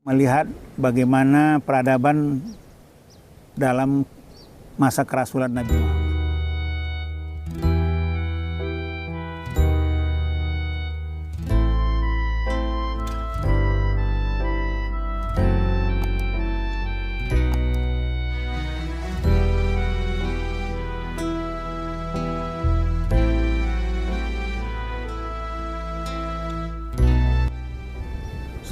melihat bagaimana peradaban dalam masa kerasulan Nabi Muhammad.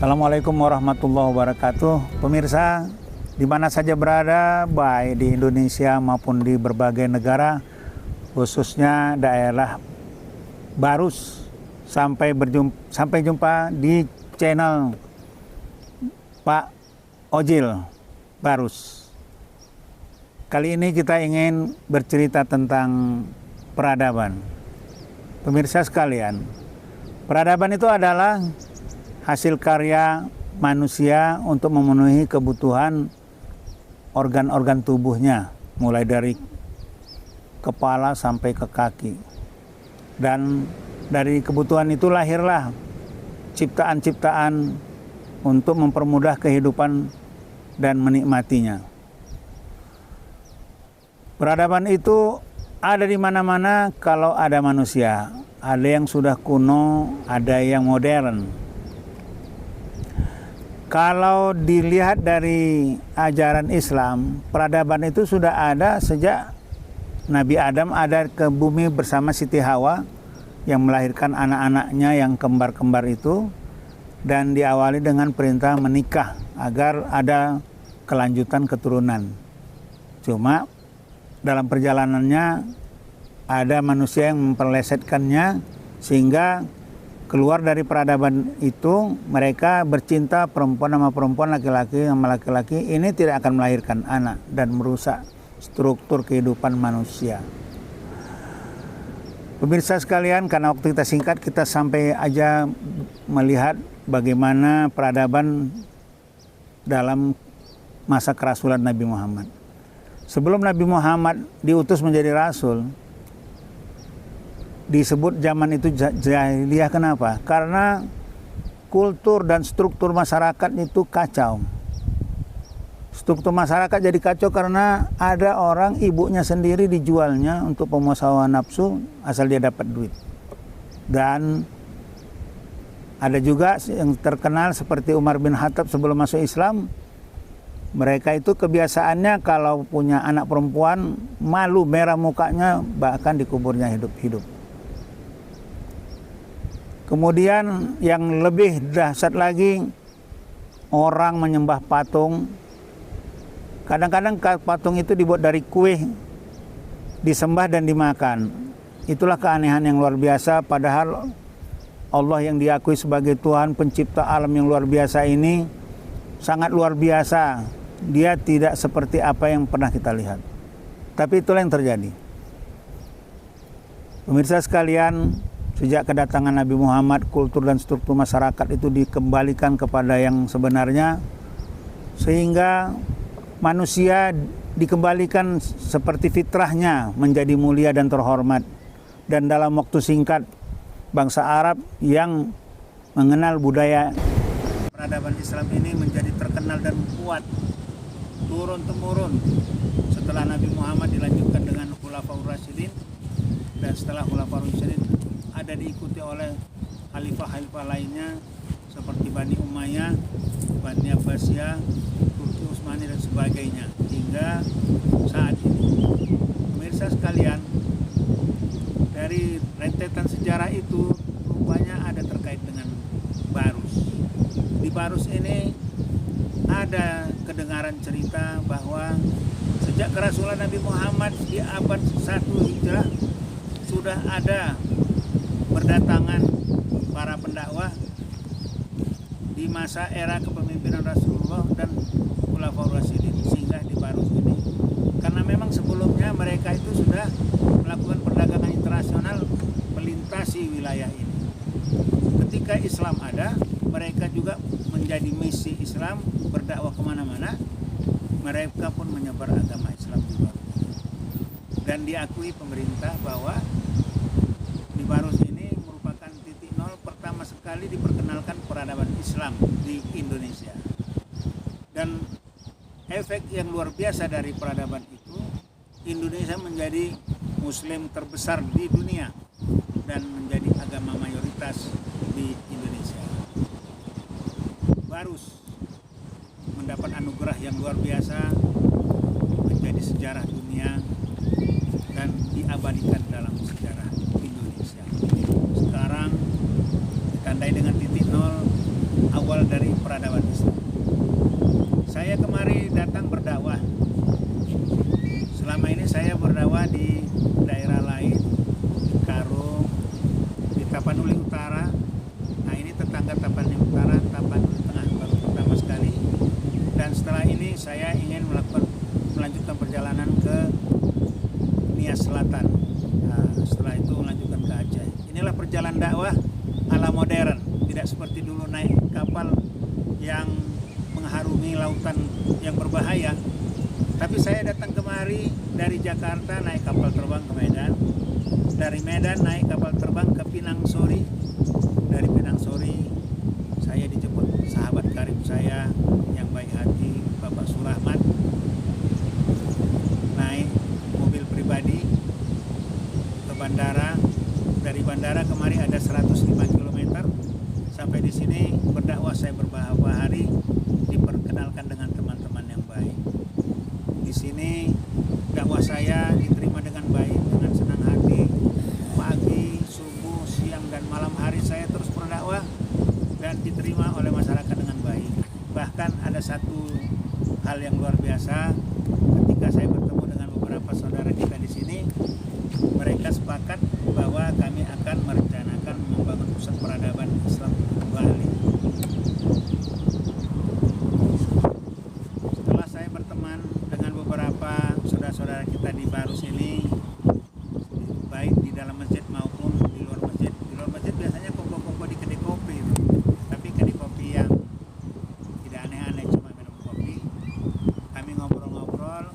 Assalamualaikum warahmatullahi wabarakatuh. Pemirsa, di mana saja berada, baik di Indonesia maupun di berbagai negara, khususnya daerah Barus, sampai jumpa di channel Pak Ojil Barus. Kali ini kita ingin bercerita tentang peradaban. Pemirsa sekalian, peradaban itu adalah hasil karya manusia untuk memenuhi kebutuhan organ-organ tubuhnya, mulai dari kepala sampai ke kaki. Dan dari kebutuhan itu lahirlah ciptaan-ciptaan untuk mempermudah kehidupan dan menikmatinya. Peradaban itu ada di mana-mana kalau ada manusia. Ada yang sudah kuno, ada yang modern. Kalau dilihat dari ajaran Islam, peradaban itu sudah ada sejak Nabi Adam ada ke bumi bersama Siti Hawa yang melahirkan anak-anaknya yang kembar-kembar itu, dan diawali dengan perintah menikah agar ada kelanjutan keturunan. Cuma dalam perjalanannya ada manusia yang memperlesetkannya sehingga keluar dari peradaban itu, mereka bercinta perempuan sama perempuan, laki-laki sama laki-laki. Ini tidak akan melahirkan anak dan merusak struktur kehidupan manusia. Pemirsa sekalian, karena waktu kita singkat, kita sampai aja melihat bagaimana peradaban dalam masa kerasulan Nabi Muhammad. Sebelum Nabi Muhammad diutus menjadi rasul, disebut zaman itu jahiliyah. Kenapa? Karena kultur dan struktur masyarakat itu kacau. Struktur masyarakat jadi kacau karena ada orang ibunya sendiri dijualnya untuk pemuasaan nafsu asal dia dapat duit. Dan ada juga yang terkenal seperti Umar bin Khattab sebelum masuk Islam. Mereka itu kebiasaannya kalau punya anak perempuan, malu merah mukanya, bahkan dikuburnya hidup-hidup. Kemudian yang lebih dahsyat lagi, orang menyembah patung. Kadang-kadang patung itu dibuat dari kue, disembah dan dimakan. Itulah keanehan yang luar biasa, padahal Allah yang diakui sebagai Tuhan pencipta alam yang luar biasa ini sangat luar biasa. Dia tidak seperti apa yang pernah kita lihat. Tapi itulah yang terjadi. Pemirsa sekalian, sejak kedatangan Nabi Muhammad, kultur dan struktur masyarakat itu dikembalikan kepada yang sebenarnya, sehingga manusia dikembalikan seperti fitrahnya menjadi mulia dan terhormat. Dan dalam waktu singkat, bangsa Arab yang mengenal budaya peradaban Islam ini menjadi terkenal dan kuat, turun-temurun. Setelah Nabi Muhammad dilanjutkan dengan Khulafaur Rasyidin, dan setelah Khulafaur Rasyidin ada diikuti oleh khalifah-khalifah lainnya seperti Bani Umayyah, Bani Abbasiyah, Turki Utsmani dan sebagainya hingga saat ini. Pemirsa sekalian, dari rentetan sejarah itu rupanya ada terkait dengan Barus. Di Barus ini ada kedengaran cerita bahwa sejak kerasulan Nabi Muhammad di abad 1 Hijrah sudah ada berdatangan para pendakwah di masa era kepemimpinan Rasulullah dan Khulafaur Rasyidin singgah di Barus ini. Karena memang sebelumnya mereka itu sudah melakukan perdagangan internasional melintasi wilayah ini. Ketika Islam ada, mereka juga menjadi misi Islam berdakwah kemana-mana. Mereka pun menyebar agama Islam di Barus. Dan diakui pemerintah bahwa di Barus ini merupakan titik nol pertama sekali diperkenalkan peradaban Islam di Indonesia. Dan efek yang luar biasa dari peradaban itu, Indonesia menjadi muslim terbesar di dunia dan menjadi agama mayoritas di Indonesia. Barus mendapat anugerah yang luar biasa, menjadi sejarah dunia dan diabadikan dalam sejarah Indonesia. Sekarang ditandai dengan titik nol awal dari peradaban Islam. Saya kemari datang berdakwah. Selama ini saya berdakwah di daerah lain, di Karo, di Tapanuli Utara. Nah, ini tetangga Tapanuli Utara, Tapanuli Tengah baru pertama sekali. Dan setelah ini saya ingin melanjutkan perjalanan ke Nias Selatan. Nah, setelah itu melanjutkan ke Aceh. Inilah perjalanan dakwah ala modern, tidak seperti dulu naik kapal yang mengharungi lautan yang berbahaya. Tapi saya datang kemari dari Jakarta naik kapal terbang ke Medan, dari Medan naik kapal terbang ke Pinang Sori, dari Pinang Sori saya dijemput sahabat karib saya yang baik hati, Bapak Surahmat, naik mobil pribadi ke bandara. Dari bandara kemari ada 105 km. Sampai di sini berdakwah saya beberapa hari, diperkenalkan dengan teman-teman yang baik. Di sini dakwah saya diterima dengan baik, dengan senang hati. Pagi, subuh, siang dan malam hari saya terus berdakwah dan diterima oleh masyarakat dengan baik. Bahkan ada satu hal yang luar biasa, ketika saya bertemu dengan beberapa saudara kita di sini, mereka sepakat bahwa kami akan merencanakan membangun pusat peradaban Islam kembali. Setelah saya berteman dengan beberapa saudara-saudara kita di Barus ini, baik di dalam masjid maupun di luar masjid. Di luar masjid biasanya kumpul-kumpul di kedai kopi, tapi kedai kopi yang tidak aneh-aneh, cuma minum kopi. Kami ngobrol-ngobrol,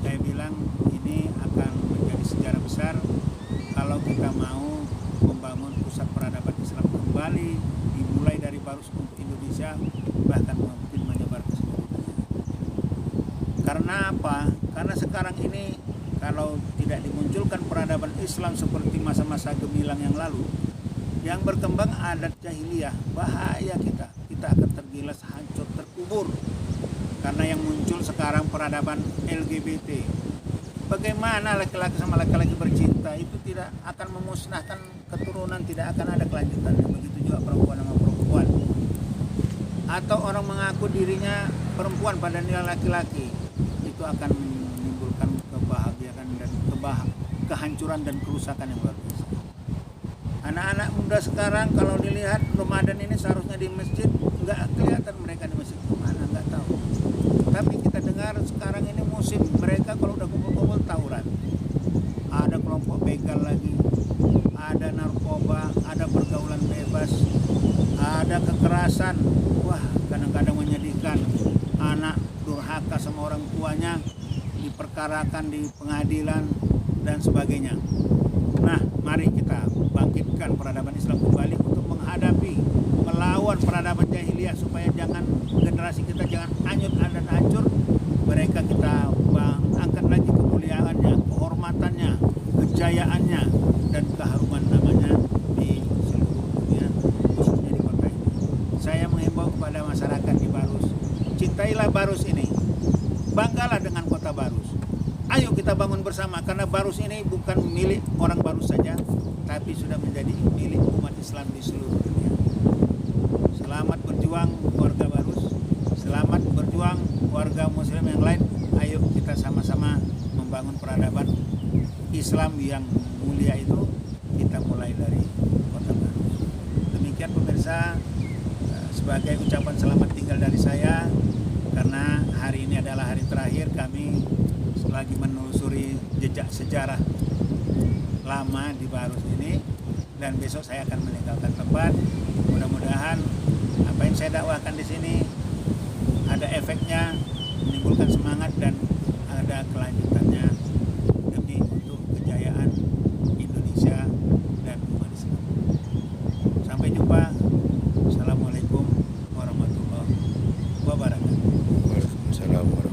saya bilang ini akan menjadi sejarah besar kalau kita mau membangun pusat peradaban Islam kembali, dimulai dari Barus untuk Indonesia, bahkan mungkin menyebar ke seluruh dunia. Karena apa? Karena sekarang ini kalau tidak dimunculkan peradaban Islam seperti masa-masa gemilang yang lalu, yang berkembang adat jahiliyah, bahaya kita akan tergilas, hancur, terkubur. Karena yang muncul sekarang peradaban LGBT. Bagaimana laki-laki sama laki-laki bercinta itu tidak akan memusnahkan keturunan, tidak akan ada kelanjutannya. Begitu juga perempuan sama perempuan. Atau orang mengaku dirinya perempuan pada nilai laki-laki, itu akan menimbulkan kebahagiaan dan kehancuran dan kerusakan yang luar biasa. Anak-anak muda sekarang kalau dilihat Ramadan ini seharusnya di masjid, nggak kelihatan mereka di masjid kemana, nggak tahu. Tapi kita dengar sekarang ini musim mereka kalau udah kumpul-kumpul tawuran. Ada kelompok begal lagi, ada narkoba, ada pergaulan bebas, ada kekerasan. Wah, kadang-kadang menyedihkan. Anak durhaka sama orang tuanya, diperkarakan di pengadilan dan sebagainya. Nah, mari kita bangkitkan peradaban Islam kembali untuk menghadapi, melawan peradaban jahiliyah supaya jangan generasi kita jangan hanyut dan hancur. Mereka kita angkat lagi kemuliaannya, kehormatannya, kejayaannya dan keharuman namanya di seluruh dunia, khususnya di kota ini. Saya menghimbau kepada masyarakat di Barus, cintailah Barus ini, banggalah dengan kota Barus. Ayo kita bangun bersama, karena Barus ini bukan milik orang Barus saja, tapi sudah menjadi milik umat Islam di seluruh dunia. Selamat berjuang warga Barus, selamat berjuang warga muslim yang lain. Ayo kita sama-sama membangun peradaban Islam yang mulia itu, kita mulai dari kota Barus. Demikian pemirsa, sebagai ucapan selamat tinggal dari saya, karena hari ini adalah hari terakhir kami lagi menelusuri jejak sejarah lama di Barus ini, dan besok saya akan meninggalkan tempat. Mudah-mudahan apa yang saya dakwahkan di sini ada efeknya, menimbulkan semangat dan ada kelanjutannya demi untuk kejayaan Indonesia dan umat Islam. Sampai jumpa. Assalamualaikum warahmatullahi wabarakatuh. warahmatullahi wabarakatuh.